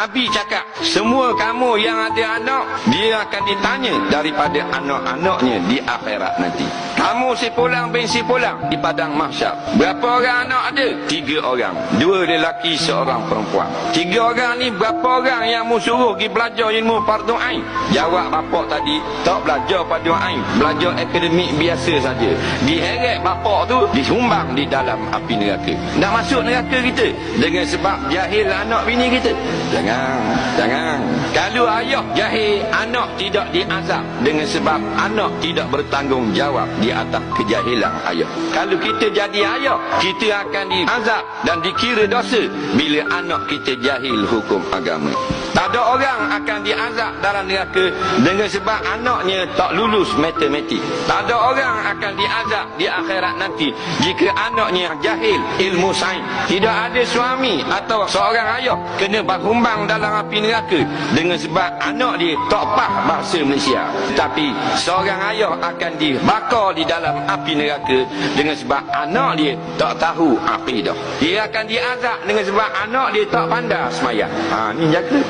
Nabi cakap, semua kamu yang ada anak, dia akan ditanya daripada anak-anaknya di akhirat nanti. Kamu sipulang bin sipulang di padang mahsyar, berapa orang anak ada? 3 orang, 2 lelaki, 1 perempuan. 3 orang ni berapa orang yang mu suruh pergi belajar ilmu fardu ain? Jawab bapak tadi, tak belajar fardu ain, belajar akademik biasa saja. Diheret bapak tu, disumbang di dalam api neraka. Nak masuk neraka kita dengan sebab jahil anak bini kita? Jangan. Kalau ayah jahil, anak tidak diazab dengan sebab anak tidak bertanggungjawab di atas kejahilan ayah. Kalau kita jadi ayah, kita akan diazab dan dikira dosa bila anak kita jahil hukum agama. Tak ada orang akan diazab dalam neraka dengan sebab anaknya tak lulus matematik. Tak ada orang akan diazab di akhirat nanti jika anaknya jahil ilmu sains. Tidak ada suami atau seorang ayah kena berhumbang dalam api neraka dengan sebab anak dia tak faham bahasa Malaysia. Tapi seorang ayah akan dibakar di dalam api neraka dengan sebab anak dia tak tahu akidah. Dia akan diazab dengan sebab anak dia tak pandai semayang. Ni jaga.